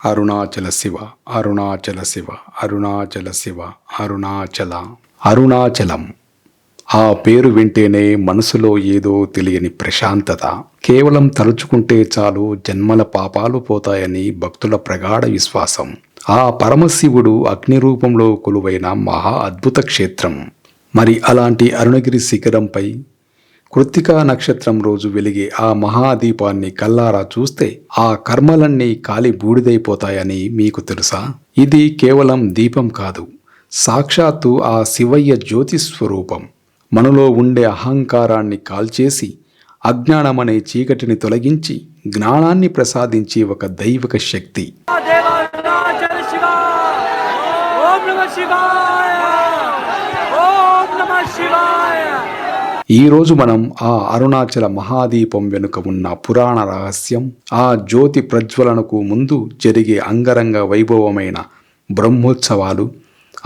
అరుణాచల శివ అరుణాచల శివ అరుణాచల శివ అరుణాచల అరుణాచలం. ఆ పేరు వింటేనే మనసులో ఏదో తెలియని ప్రశాంతత. కేవలం తలుచుకుంటే చాలు జన్మల పాపాలు పోతాయని భక్తుల ప్రగాఢ విశ్వాసం. ఆ పరమశివుడు అగ్ని రూపంలో కొలువైన మహా అద్భుత క్షేత్రం. మరి అలాంటి అరుణగిరి శిఖరంపై కృత్తికా నక్షత్రం రోజు వెలిగే ఆ మహాదీపాన్ని కల్లారా చూస్తే ఆ కర్మలన్నీ కాలి బూడిదైపోతాయని మీకు తెలుసా? ఇది కేవలం దీపం కాదు, సాక్షాత్తు ఆ శివయ్య జ్యోతి స్వరూపం. మనలో ఉండే అహంకారాన్ని కాల్చేసి అజ్ఞానమనే చీకటిని తొలగించి జ్ఞానాన్ని ప్రసాదించే ఒక దైవిక శక్తి. ఈరోజు మనం ఆ అరుణాచల మహాదీపం వెనుక ఉన్న పురాణ రహస్యం, ఆ జ్యోతి ప్రజ్వలనకు ముందు జరిగే అంగరంగ వైభవమైన బ్రహ్మోత్సవాలు,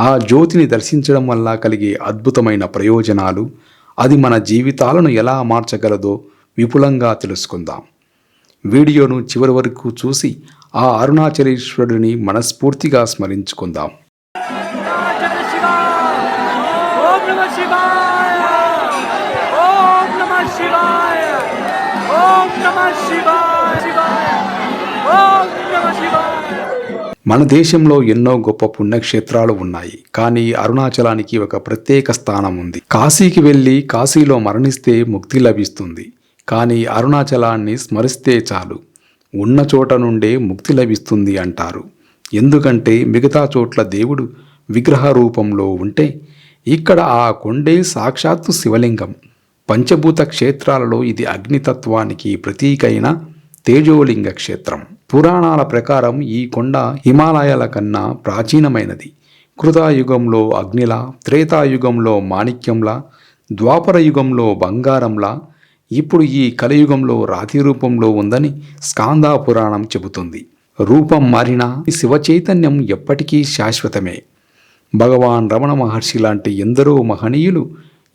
ఆ జ్యోతిని దర్శించడం వల్ల కలిగే అద్భుతమైన ప్రయోజనాలు, అది మన జీవితాలను ఎలా మార్చగలదో విపులంగా తెలుసుకుందాం. వీడియోను చివరి వరకు చూసి ఆ అరుణాచలేశ్వరుడిని మనస్ఫూర్తిగా స్మరించుకుందాం. మన దేశంలో ఎన్నో గొప్ప పుణ్యక్షేత్రాలు ఉన్నాయి, కానీ అరుణాచలానికి ఒక ప్రత్యేక స్థానం ఉంది. కాశీకి వెళ్ళి కాశీలో మరణిస్తే ముక్తి లభిస్తుంది, కానీ అరుణాచలాన్ని స్మరిస్తే చాలు ఉన్న చోట నుండే ముక్తి లభిస్తుంది అంటారు. ఎందుకంటే మిగతా చోట్ల దేవుడు విగ్రహ రూపంలో ఉంటే ఇక్కడ ఆ కొండే సాక్షాత్తు శివలింగం. పంచభూత క్షేత్రాలలో ఇది అగ్నితత్వానికి ప్రతీకైన తేజోలింగ క్షేత్రం. పురాణాల ప్రకారం ఈ కొండ హిమాలయాల కన్నా ప్రాచీనమైనది. కృతాయుగంలో అగ్నిలా, త్రేతాయుగంలో మాణిక్యంలా, ద్వాపర యుగంలో బంగారంలా, ఇప్పుడు ఈ కలియుగంలో రాతి రూపంలో ఉందని స్కాంద పురాణం చెబుతుంది. రూపం మారినా శివ చైతన్యం ఎప్పటికీ శాశ్వతమే. భగవాన్ రమణ మహర్షి లాంటి ఎందరో మహనీయులు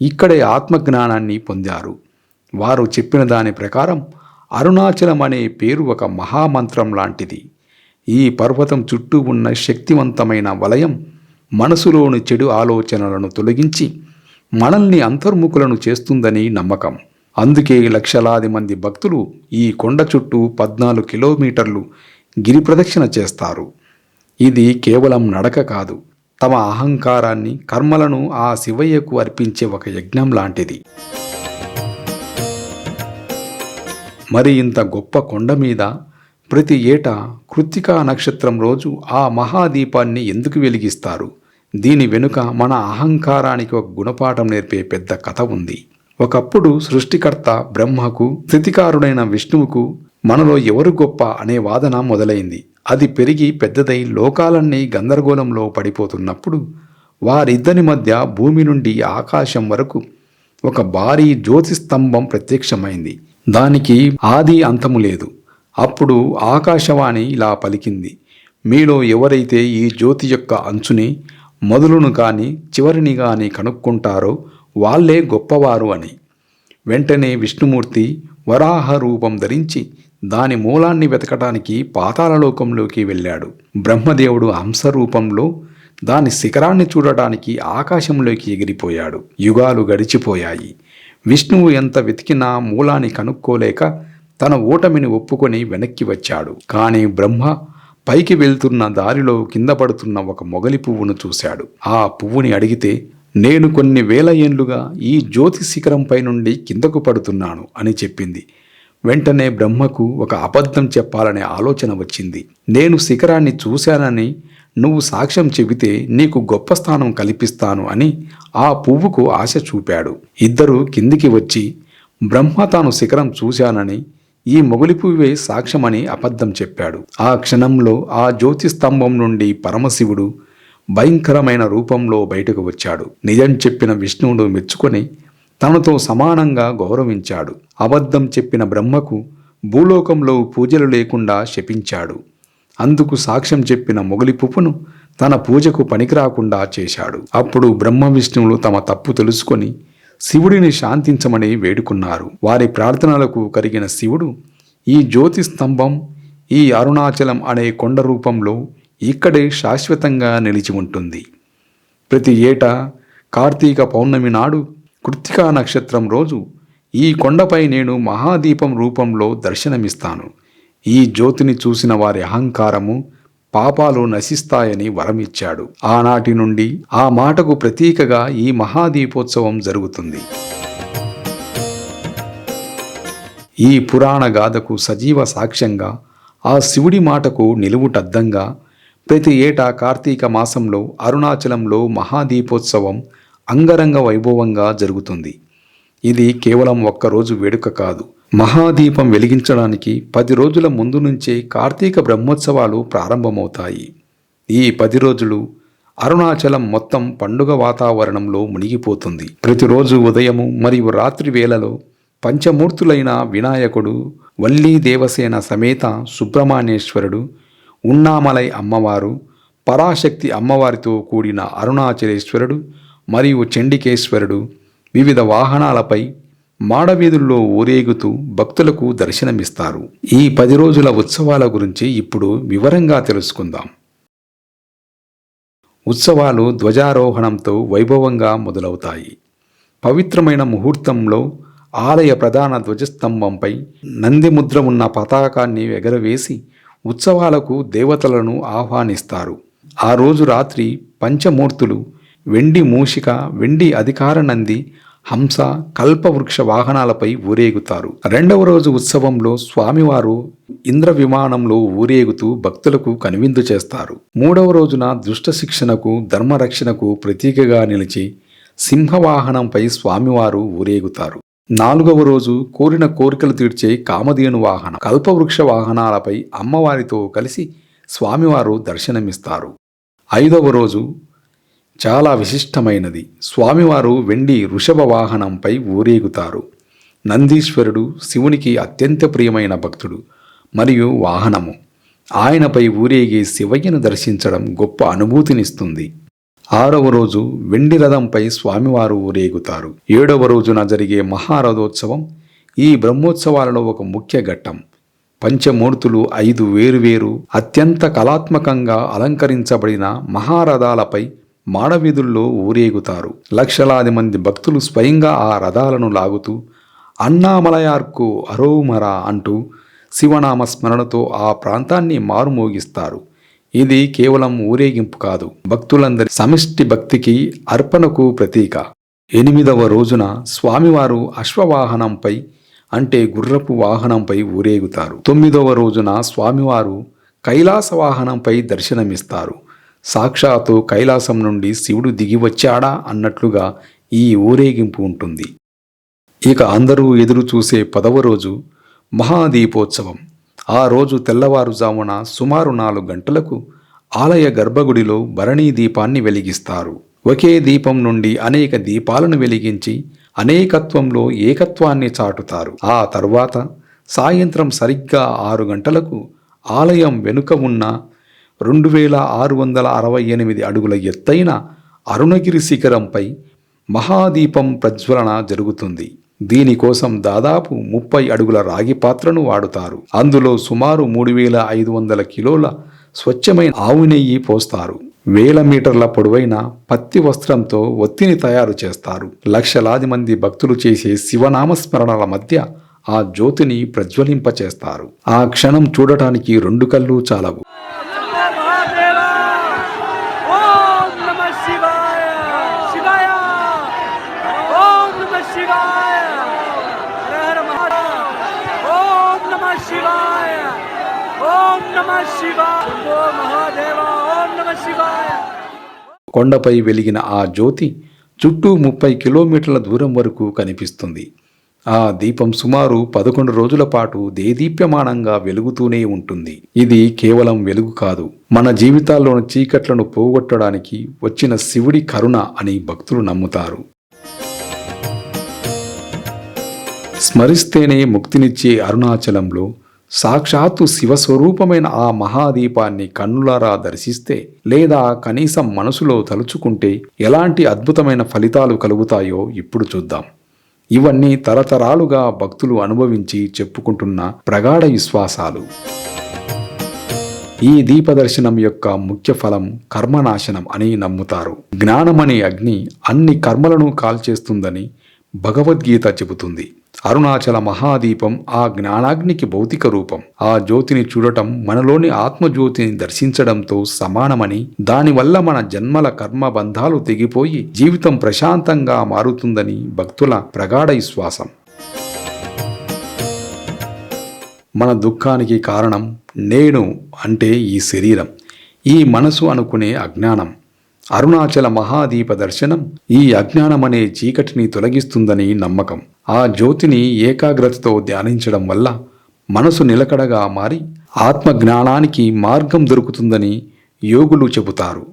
ఇక్కడే ఆత్మజ్ఞానాన్ని పొందారు. వారు చెప్పిన దాని ప్రకారం అరుణాచలం అనే పేరు ఒక మహామంత్రం లాంటిది. ఈ పర్వతం చుట్టూ ఉన్న శక్తివంతమైన వలయం మనసులోని చెడు ఆలోచనలను తొలగించి మనల్ని అంతర్ముఖులను చేస్తుందని నమ్మకం. అందుకే లక్షలాది మంది భక్తులు ఈ కొండ చుట్టూ 14 కిలోమీటర్లు గిరి ప్రదక్షిణ చేస్తారు. ఇది కేవలం నడక కాదు, తమ అహంకారాన్ని, కర్మలను ఆ శివయ్యకు అర్పించే ఒక యజ్ఞం లాంటిది. మరి ఇంత గొప్ప కొండ మీద ప్రతి ఏటా కృత్తికా నక్షత్రం రోజు ఆ మహాదీపాన్ని ఎందుకు వెలిగిస్తారు? దీని వెనుక మన అహంకారానికి ఒక గుణపాఠం నేర్పే పెద్ద కథ ఉంది. ఒకప్పుడు సృష్టికర్త బ్రహ్మకు, స్థితికారుడైన విష్ణువుకు మనలో ఎవరు గొప్ప అనే వాదన మొదలైంది. అది పెరిగి పెద్దదై లోకాలన్నీ గందరగోళంలో పడిపోతున్నప్పుడు వారిద్దరి మధ్య భూమి నుండి ఆకాశం వరకు ఒక భారీ జ్యోతిస్తంభం ప్రత్యక్షమైంది. దానికి ఆది అంతము లేదు. అప్పుడు ఆకాశవాణి ఇలా పలికింది: మీలో ఎవరైతే ఈ జ్యోతి యొక్క అంచుని, మొదలును కానీ చివరిని కానీ కనుక్కుంటారో వాళ్ళే గొప్పవారు అని. వెంటనే విష్ణుమూర్తి వరాహ రూపం ధరించి దాని మూలాన్ని వెతకటానికి పాతాళలోకంలోకి వెళ్ళాడు. బ్రహ్మదేవుడు హంస రూపంలో దాని శిఖరాన్ని చూడటానికి ఆకాశంలోకి ఎగిరిపోయాడు. యుగాలు గడిచిపోయాయి. విష్ణువు ఎంత వెతికినా మూలాన్ని కనుక్కోలేక తన ఓటమిని ఒప్పుకొని వెనక్కి వచ్చాడు. కానీ బ్రహ్మ పైకి వెళ్తున్న దారిలో కింద పడుతున్న ఒక మొగలి పువ్వును చూశాడు. ఆ పువ్వుని అడిగితే, నేను కొన్ని వేల ఏండ్లుగా ఈ జ్యోతి శిఖరంపై నుండి కిందకు పడుతున్నాను అని చెప్పింది. వెంటనే బ్రహ్మకు ఒక అబద్ధం చెప్పాలనే ఆలోచన వచ్చింది. నేను శిఖరాన్ని చూశానని నువ్వు సాక్ష్యం చెబితే నీకు గొప్ప స్థానం కల్పిస్తాను అని ఆ పువ్వుకు ఆశ చూపాడు. ఇద్దరూ కిందికి వచ్చి బ్రహ్మ తాను శిఖరం చూశానని, ఈ మొగలి పువ్వే సాక్ష్యమని అబద్ధం చెప్పాడు. ఆ క్షణంలో ఆ జ్యోతి స్తంభం నుండి పరమశివుడు భయంకరమైన రూపంలో బయటకు వచ్చాడు. నిజం చెప్పిన విష్ణువును మెచ్చుకొని తనతో సమానంగా గౌరవించాడు. అబద్ధం చెప్పిన బ్రహ్మకు భూలోకంలో పూజలు లేకుండా శపించాడు. అందుకు సాక్ష్యం చెప్పిన మొగలి పువ్వును తన పూజకు పనికిరాకుండా చేశాడు. అప్పుడు బ్రహ్మ విష్ణువులు తమ తప్పు తెలుసుకొని శివుడిని శాంతించమని వేడుకున్నారు. వారి ప్రార్థనలకు కరిగిన శివుడు ఈ జ్యోతి స్తంభం ఈ అరుణాచలం అనే కొండ రూపంలో ఇక్కడే శాశ్వతంగా నిలిచి ఉంటుంది. ప్రతి ఏటా కార్తీక పౌర్ణమి నాడు కృత్తికా నక్షత్రం రోజు ఈ కొండపై నేను మహాదీపం రూపంలో దర్శనమిస్తాను. ఈ జ్యోతిని చూసిన వారి అహంకారము, పాపాలు నశిస్తాయని వరమిచ్చాడు. ఆనాటి నుండి ఆ మాటకు ప్రతీకగా ఈ మహాదీపోత్సవం జరుగుతుంది. ఈ పురాణ గాథకు సజీవ సాక్ష్యంగా, ఆ శివుడి మాటకు నిలువుటద్దంగా ప్రతి ఏటా కార్తీక మాసంలో అరుణాచలంలో మహాదీపోత్సవం అంగరంగ వైభవంగా జరుగుతుంది. ఇది కేవలం ఒక్కరోజు వేడుక కాదు. మహాదీపం వెలిగించడానికి 10 రోజుల ముందు నుంచే కార్తీక బ్రహ్మోత్సవాలు ప్రారంభమవుతాయి. ఈ 10 రోజులు అరుణాచలం మొత్తం పండుగ వాతావరణంలో మునిగిపోతుంది. ప్రతిరోజు ఉదయము మరియు రాత్రి వేళలో పంచమూర్తులైన వినాయకుడు, వల్లీ దేవసేన సమేత సుబ్రహ్మణ్యేశ్వరుడు, ఉన్నామలై అమ్మవారు, పరాశక్తి అమ్మవారితో కూడిన అరుణాచలేశ్వరుడు మరియు చండికేశ్వరుడు వివిధ వాహనాలపై మాడవీధుల్లో ఊరేగుతూ భక్తులకు దర్శనమిస్తారు. ఈ 10 రోజుల ఉత్సవాల గురించి ఇప్పుడు వివరంగా తెలుసుకుందాం. ఉత్సవాలు ధ్వజారోహణంతో వైభవంగా మొదలవుతాయి. పవిత్రమైన ముహూర్తంలో ఆలయ ప్రధాన ధ్వజస్తంభంపై నందిముద్ర ఉన్న పతాకాన్ని ఎగరవేసి ఉత్సవాలకు దేవతలను ఆహ్వానిస్తారు. ఆ రోజు రాత్రి పంచమూర్తులు వెండి మూషిక, వెండి అధికార నంది, హంస, కల్పవృక్ష వాహనాలపై ఊరేగుతారు. 2వ రోజు ఉత్సవంలో స్వామివారు ఇంద్ర విమానంలో ఊరేగుతూ భక్తులకు కనువిందు చేస్తారు. 3వ రోజున దుష్ట శిక్షణకు, ధర్మరక్షణకు ప్రతీకగా నిలిచి సింహవాహనంపై స్వామివారు ఊరేగుతారు. 4వ రోజు కోరిన కోరికలు తీర్చే కామధేను వాహనం, కల్పవృక్ష వాహనాలపై అమ్మవారితో కలిసి స్వామివారు దర్శనమిస్తారు. 5వ రోజు చాలా విశిష్టమైనది. స్వామివారు వెండి వృషభ వాహనంపై ఊరేగుతారు. నందీశ్వరుడు శివునికి అత్యంత ప్రియమైన భక్తుడు మరియు వాహనము. ఆయనపై ఊరేగే శివయ్యను దర్శించడం గొప్ప అనుభూతినిస్తుంది. 6వ రోజు వెండి రథంపై స్వామివారు ఊరేగుతారు. 7వ రోజున జరిగే మహారథోత్సవం ఈ బ్రహ్మోత్సవాలలో ఒక ముఖ్య ఘట్టం. పంచమూర్తులు 5 వేరువేరు అత్యంత కళాత్మకంగా అలంకరించబడిన మహారథాలపై మాడవీధుల్లో ఊరేగుతారు. లక్షలాది మంది భక్తులు స్వయంగా ఆ రథాలను లాగుతూ అన్నామలయార్కు అరోమరా అంటూ శివనామ స్మరణతో ఆ ప్రాంతాన్ని మారుమోగిస్తారు. ఇది కేవలం ఊరేగింపు కాదు, భక్తులందరి సమిష్టి భక్తికి, అర్పణకు ప్రతీక. 8వ రోజున స్వామివారు అశ్వవాహనంపై అంటే గుర్రపు వాహనంపై ఊరేగుతారు. 9వ రోజున స్వామివారు కైలాస వాహనంపై దర్శనమిస్తారు. సాక్షాత్తు కైలాసం నుండి శివుడు దిగివచ్చాడా అన్నట్లుగా ఈ ఊరేగింపు ఉంటుంది. ఇక అందరూ ఎదురు చూసే 10వ రోజు మహాదీపోత్సవం. ఆ రోజు తెల్లవారుజామున సుమారు 4 గంటలకు ఆలయ గర్భగుడిలో భరణీ దీపాన్ని వెలిగిస్తారు. ఒకే దీపం నుండి అనేక దీపాలను వెలిగించి అనేకత్వంలో ఏకత్వాన్ని చాటుతారు. ఆ తర్వాత సాయంత్రం సరిగ్గా 6 గంటలకు ఆలయం వెనుక ఉన్న 2668 అడుగుల ఎత్తైన అరుణగిరి శిఖరంపై మహాదీపం ప్రజ్వలన జరుగుతుంది. దీనికోసం దాదాపు 30 అడుగుల రాగి పాత్రను వాడుతారు. అందులో సుమారు 3500 కిలోల స్వచ్ఛమైన ఆవు నెయ్యి పోస్తారు. 1000 మీటర్ల పొడవైన పత్తి వస్త్రంతో ఒత్తిని తయారు చేస్తారు. లక్షలాది మంది భక్తులు చేసే శివనామస్మరణల మధ్య ఆ జ్యోతిని ప్రజ్వలింపచేస్తారు. ఆ క్షణం చూడటానికి 2 కళ్ళు చాలవు. కొండపై వెలిగిన ఆ జ్యోతి చుట్టూ 30 కిలోమీటర్ల దూరం వరకు కనిపిస్తుంది. ఆ దీపం సుమారు 11 రోజుల పాటు దేదీప్యమానంగా వెలుగుతూనే ఉంటుంది. ఇది కేవలం వెలుగు కాదు, మన జీవితాల్లోని చీకట్లను పోగొట్టడానికి వచ్చిన శివుడి కరుణ అని భక్తులు నమ్ముతారు. స్మరిస్తేనే ముక్తినిచ్చే అరుణాచలంలో సాక్షాత్తు శివస్వరూపమైన ఆ మహాదీపాన్ని కన్నులారా దర్శిస్తే లేదా కనీసం మనసులో తలుచుకుంటే ఎలాంటి అద్భుతమైన ఫలితాలు కలుగుతాయో ఇప్పుడు చూద్దాం. ఇవన్నీ తరతరాలుగా భక్తులు అనుభవించి చెప్పుకుంటున్న ప్రగాఢ విశ్వాసాలు. ఈ దీపదర్శనం యొక్క ముఖ్య ఫలం కర్మనాశనం అని నమ్ముతారు. జ్ఞానమనే అగ్ని అన్ని కర్మలను కాల్చేస్తుందని భగవద్గీత చెబుతుంది. అరుణాచల మహాదీపం ఆ జ్ఞానాగ్నికి భౌతిక రూపం. ఆ జ్యోతిని చూడటం మనలోని ఆత్మజ్యోతిని దర్శించడంతో సమానమని, దానివల్ల మన జన్మల కర్మ బంధాలు తెగిపోయి జీవితం ప్రశాంతంగా మారుతుందని భక్తుల ప్రగాఢ విశ్వాసం. మన దుఃఖానికి కారణం నేను అంటే ఈ శరీరం, ఈ మనసు అనుకునే అజ్ఞానం. అరుణాచల మహాదీప దర్శనం ఈ అజ్ఞానమనే చీకటిని తొలగిస్తుందని నమ్మకం. ఆ జ్యోతిని ఏకాగ్రతతో ధ్యానించడం వల్ల మనసు నిలకడగా మారి ఆత్మజ్ఞానానికి మార్గం దొరుకుతుందని యోగులు చెబుతారు.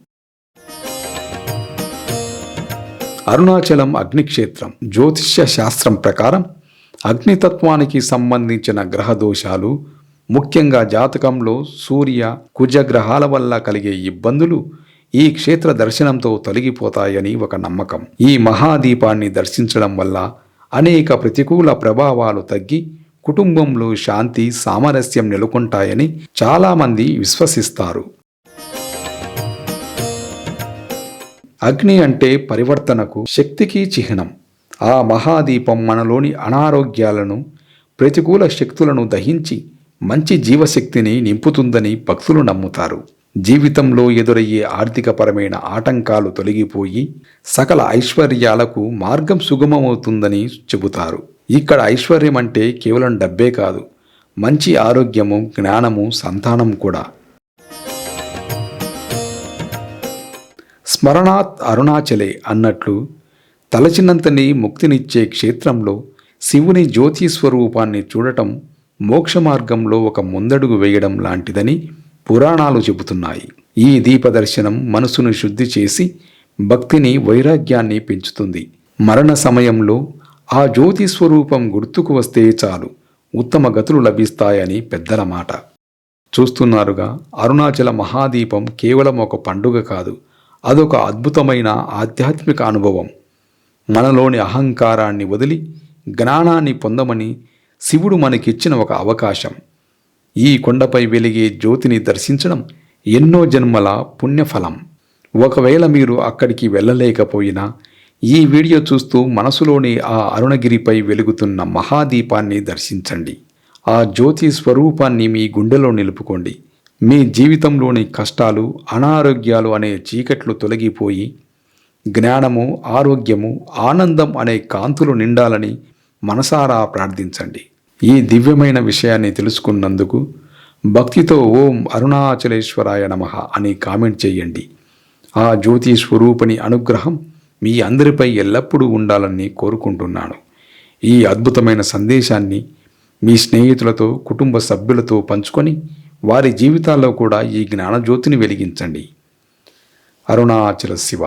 అరుణాచలం అగ్నిక్షేత్రం. జ్యోతిష్య శాస్త్రం ప్రకారం అగ్నితత్వానికి సంబంధించిన గ్రహ దోషాలు, ముఖ్యంగా జాతకంలో సూర్య కుజ గ్రహాల వల్ల కలిగే ఇబ్బందులు ఈ క్షేత్ర దర్శనంతో తొలగిపోతాయని ఒక నమ్మకం. ఈ మహాదీపాన్ని దర్శించడం వల్ల అనేక ప్రతికూల ప్రభావాలు తగ్గి కుటుంబంలో శాంతి సామరస్యం నెలకొంటాయని చాలామంది విశ్వసిస్తారు. అగ్ని అంటే పరివర్తనకు, శక్తికి చిహ్నం. ఆ మహాదీపం మనలోని అనారోగ్యాలను, ప్రతికూల శక్తులను దహించి మంచి జీవశక్తిని నింపుతుందని భక్తులు నమ్ముతారు. జీవితంలో ఎదురయ్యే ఆర్థికపరమైన ఆటంకాలు తొలగిపోయి సకల ఐశ్వర్యాలకు మార్గం సుగమమవుతుందని చెబుతారు. ఇక్కడ ఐశ్వర్యం అంటే కేవలం డబ్బే కాదు, మంచి ఆరోగ్యము, జ్ఞానము, సంతానం కూడా. స్మరణాత్ అరుణాచలే అన్నట్లు తలచినంతని ముక్తినిచ్చే క్షేత్రంలో శివుని జ్యోతి స్వరూపాన్ని చూడటం మోక్ష మార్గంలో ఒక ముందడుగు వేయడం లాంటిదని పురాణాలు చెబుతున్నాయి. ఈ దీపదర్శనం మనసును శుద్ధి చేసి భక్తిని, వైరాగ్యాన్ని పెంచుతుంది. మరణ సమయంలో ఆ జ్యోతి స్వరూపం గుర్తుకు వస్తే చాలు ఉత్తమ గతులు లభిస్తాయని పెద్దల మాట. చూస్తున్నారుగా, అరుణాచల మహాదీపం కేవలం ఒక పండుగ కాదు, అదొక అద్భుతమైన ఆధ్యాత్మిక అనుభవం. మనలోని అహంకారాన్ని వదిలి జ్ఞానాన్ని పొందమని శివుడు మనకిచ్చిన ఒక అవకాశం. ఈ కొండపై వెలిగే జ్యోతిని దర్శించడం ఎన్నో జన్మల పుణ్యఫలం. ఒకవేళ మీరు అక్కడికి వెళ్ళలేకపోయినా ఈ వీడియో చూస్తూ మనసులోని ఆ అరుణగిరిపై వెలుగుతున్న మహాదీపాన్ని దర్శించండి. ఆ జ్యోతి స్వరూపాన్ని మీ గుండెలో నిలుపుకోండి. మీ జీవితంలోని కష్టాలు, అనారోగ్యాలు అనే చీకట్లు తొలగిపోయి జ్ఞానము, ఆరోగ్యము, ఆనందం అనే కాంతులు నిండాలని మనసారా ప్రార్థించండి. ఈ దివ్యమైన విషయాన్ని తెలుసుకున్నందుకు భక్తితో ఓం అరుణాచలేశ్వరాయ నమః అని కామెంట్ చేయండి. ఆ జ్యోతి స్వరూపిణి అనుగ్రహం మీ అందరిపై ఎల్లప్పుడూ ఉండాలని కోరుకుంటున్నాను. ఈ అద్భుతమైన సందేశాన్ని మీ స్నేహితులతో, కుటుంబ సభ్యులతో పంచుకొని వారి జీవితాల్లో కూడా ఈ జ్ఞానజ్యోతిని వెలిగించండి. అరుణాచల శివ.